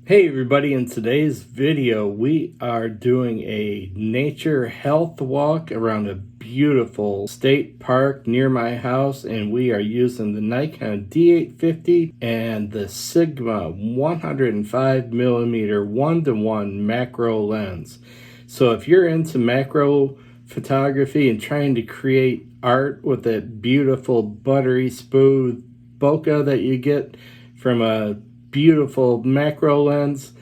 Hey everybody, in today's video we are doing a nature health walk around a beautiful state park near my house, and we are using the Nikon D850 and the Sigma 105mm 1:1 macro lens. So if you're into macro photography and trying to create art with that beautiful buttery smooth bokeh that you get from a beautiful macro lens,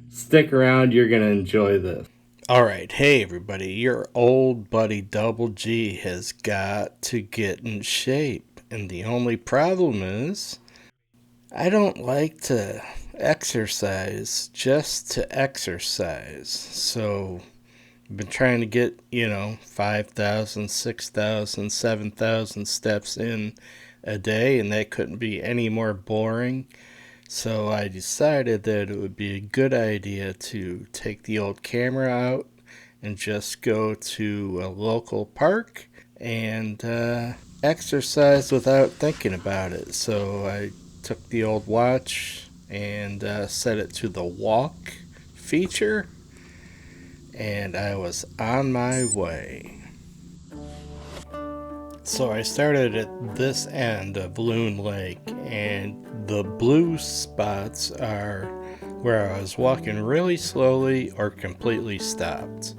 stick around, you're gonna enjoy this. Alright, hey everybody, your old buddy Double G has got to get in shape, and the only problem is I don't like to exercise just to exercise. So I've been trying to get 5,000, 6,000, 7,000 steps in a day, and that couldn't be any more boring. So I decided that it would be a good idea to take the old camera out and just go to a local park and exercise without thinking about it. So I took the old watch and set it to the walk feature, and I was on my way. So I started at this end of Loon Lake, and the blue spots are where I was walking really slowly or completely stopped.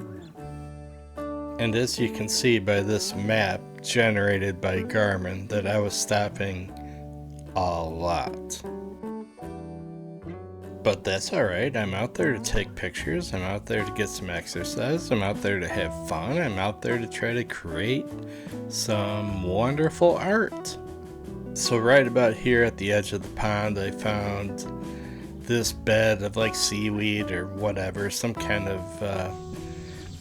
And as you can see by this map generated by Garmin, that I was stopping a lot. But that's alright, I'm out there to take pictures, I'm out there to get some exercise, I'm out there to have fun, I'm out there to try to create some wonderful art. So right about here at the edge of the pond, I found this bed of like seaweed or whatever, some kind of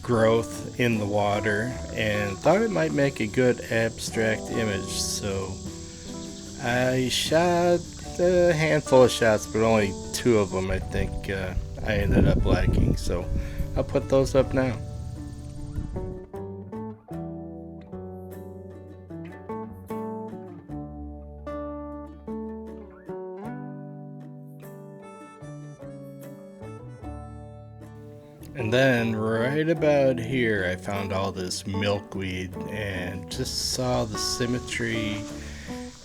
growth in the water, and thought it might make a good abstract image. So I shot a handful of shots, but only 2 of them I think I ended up liking, so I'll put those up now. And then right about here I found all this milkweed and just saw the symmetry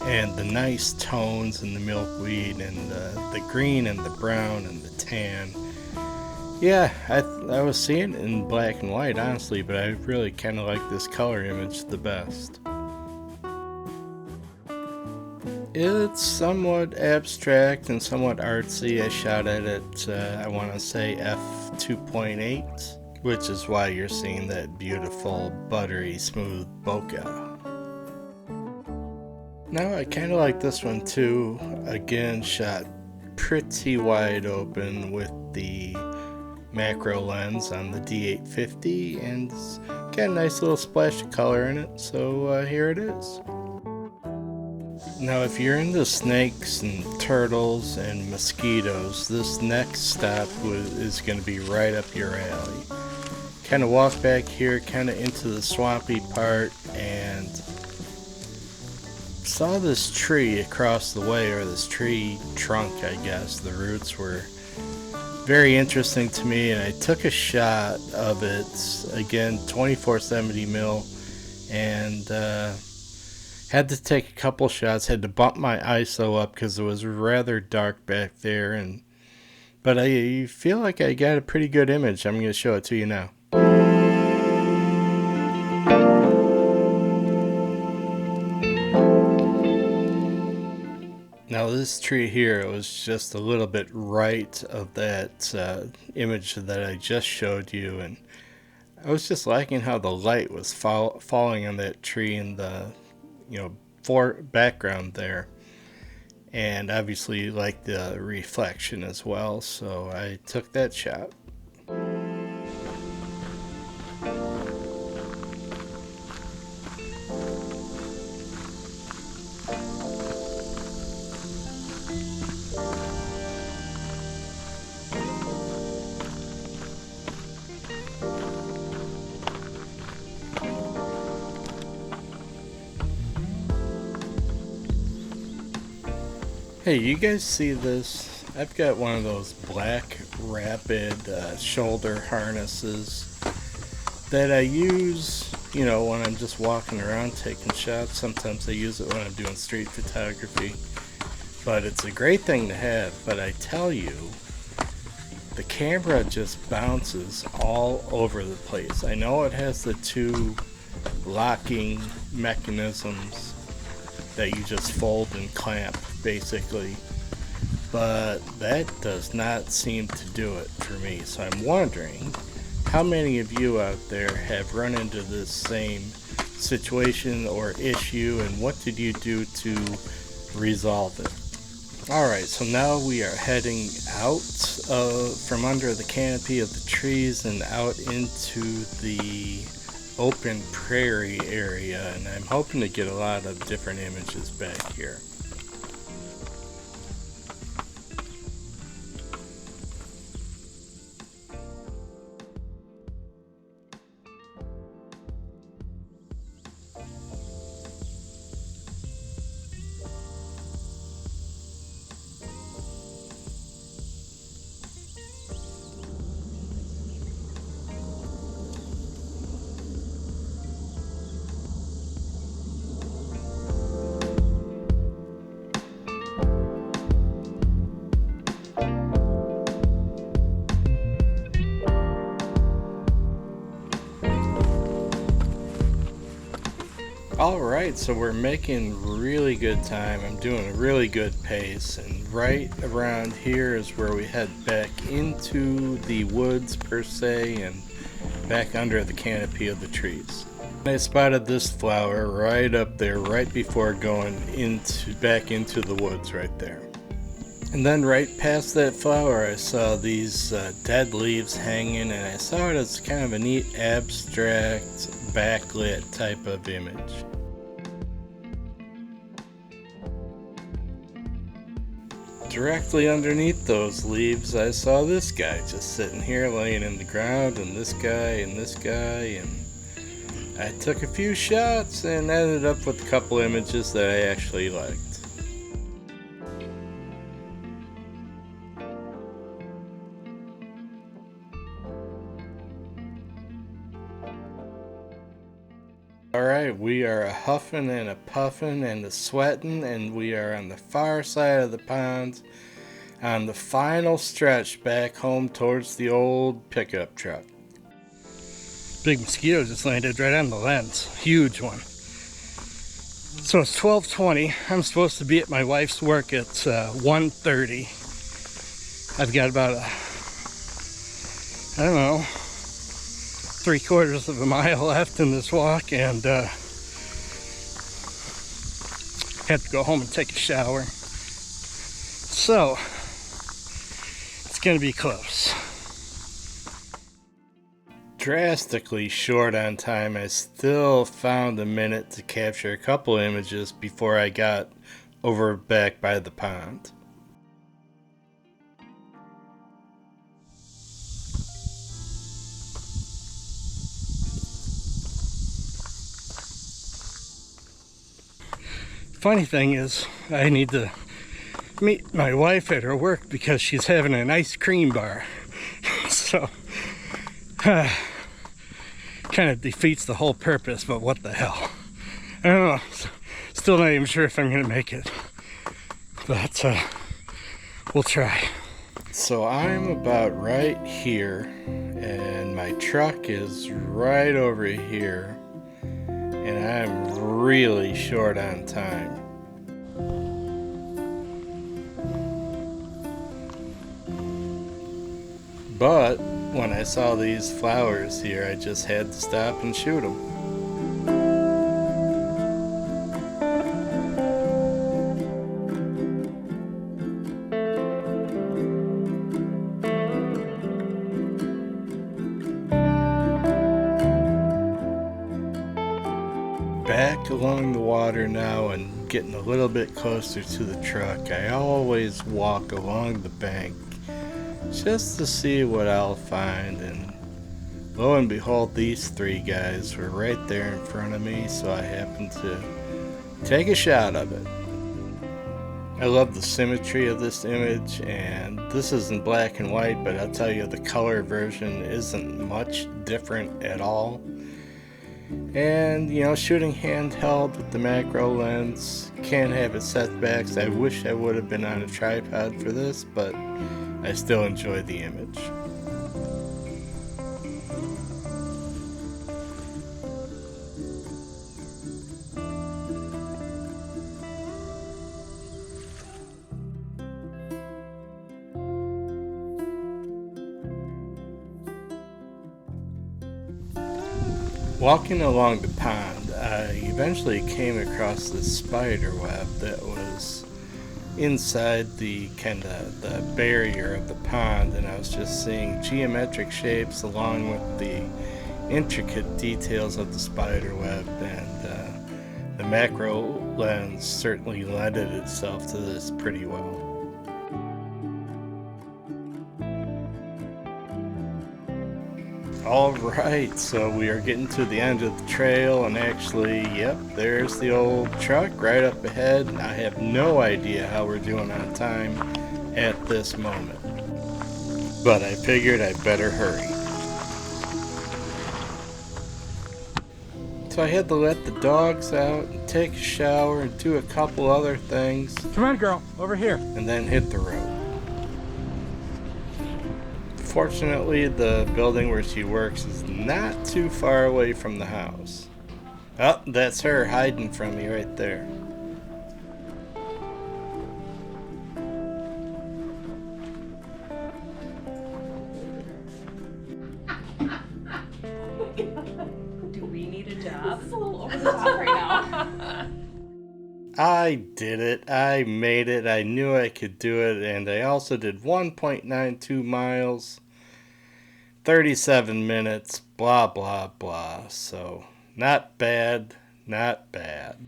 and the nice tones in the milkweed, and the green and the brown and the tan. Yeah, I was seeing it in black and white, honestly, but I really kind of like this color image the best. It's somewhat abstract and somewhat artsy. I shot at it, I want to say f2.8, which is why you're seeing that beautiful, buttery, smooth bokeh. Now I kind of like this one too. Again, shot pretty wide open with the macro lens on the D850, and it's got a nice little splash of color in it, so here it is. Now if you're into snakes and turtles and mosquitoes, this next stop is going to be right up your alley. Kind of walk back here, kind of into the swampy part, and saw this tree across the way, or this tree trunk, I guess. The roots were very interesting to me, and I took a shot of it, again 24-70mm, and had to take a couple shots, had to bump my ISO up because it was rather dark back there, but I feel like I got a pretty good image. I'm going to show it to you now. Now this tree here, it was just a little bit right of that image that I just showed you, and I was just liking how the light was falling on that tree in the background there, and obviously like the reflection as well, so I took that shot. Hey, you guys see this? I've got one of those black rapid shoulder harnesses that I use, you know, when I'm just walking around taking shots. Sometimes I use it when I'm doing street photography. But it's a great thing to have. But I tell you, the camera just bounces all over the place. I know it has the two locking mechanisms that you just fold and clamp basically, but that does not seem to do it for me. So I'm wondering how many of you out there have run into this same situation or issue, and what did you do to resolve it? Alright, so now we are heading out from under the canopy of the trees and out into the open prairie area, and I'm hoping to get a lot of different images back here. Alright, so we're making really good time. I'm doing a really good pace, and right around here is where we head back into the woods per se and back under the canopy of the trees. I spotted this flower right up there right before going back into the woods right there. And then right past that flower I saw these dead leaves hanging, and I saw it as kind of a neat abstract backlit type of image. Directly underneath those leaves I saw this guy just sitting here laying in the ground, and this guy and this guy, and I took a few shots and ended up with a couple images that I actually liked. Alright, we are a huffing and a puffing and a sweating, and we are on the far side of the pond on the final stretch back home towards the old pickup truck. Big mosquito just landed right on the lens. Huge one. So it's 12:20. I'm supposed to be at my wife's work at 1:30. I've got about I don't know, 3/4 of a mile left in this walk, and have to go home and take a shower. So it's gonna be close. Drastically short on time. I still found a minute to capture a couple images before I got over back by the pond. Funny thing is, I need to meet my wife at her work because she's having an ice cream bar. So, kind of defeats the whole purpose, but what the hell. I don't know. Still not even sure if I'm going to make it. But, we'll try. So I'm about right here, and my truck is right over here. And I'm really short on time. But when I saw these flowers here, I just had to stop and shoot them. Back along the water now and getting a little bit closer to the truck. I always walk along the bank just to see what I'll find, and lo and behold, these three guys were right there in front of me, so I happened to take a shot of it. I love the symmetry of this image, and this is in black and white, but I'll tell you the color version isn't much different at all. And you know, shooting handheld with the macro lens can have its setbacks. I wish I would have been on a tripod for this, but I still enjoy the image. Walking along the pond, I eventually came across this spider web that was inside the the barrier of the pond, and I was just seeing geometric shapes along with the intricate details of the spider web, and the macro lens certainly lended itself to this pretty well. Alright, so we are getting to the end of the trail, and actually, yep, there's the old truck right up ahead. I have no idea how we're doing on time at this moment, but I figured I'd better hurry. So I had to let the dogs out and take a shower and do a couple other things. Come on, girl, over here. And then hit the road. Fortunately, the building where she works is not too far away from the house. Oh, that's her hiding from me right there. Do we need a job? It's a little over the top right now. I did it. I made it. I knew I could do it, and I also did 1.92 miles, 37 minutes, blah, blah, blah. So, not bad, not bad.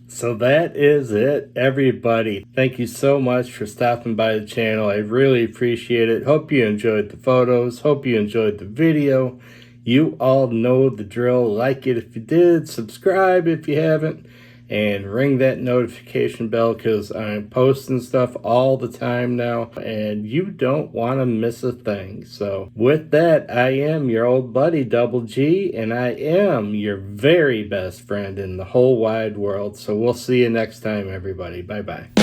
So that is it, everybody. Thank you so much for stopping by the channel. I really appreciate it. Hope you enjoyed the photos. Hope you enjoyed the video. You all know the drill. Like it if you did. Subscribe if you haven't. And ring that notification bell, because I'm posting stuff all the time now, and you don't want to miss a thing. So with that, I am your old buddy Double G, and I am your very best friend in the whole wide world. So we'll see you next time, everybody. Bye-bye.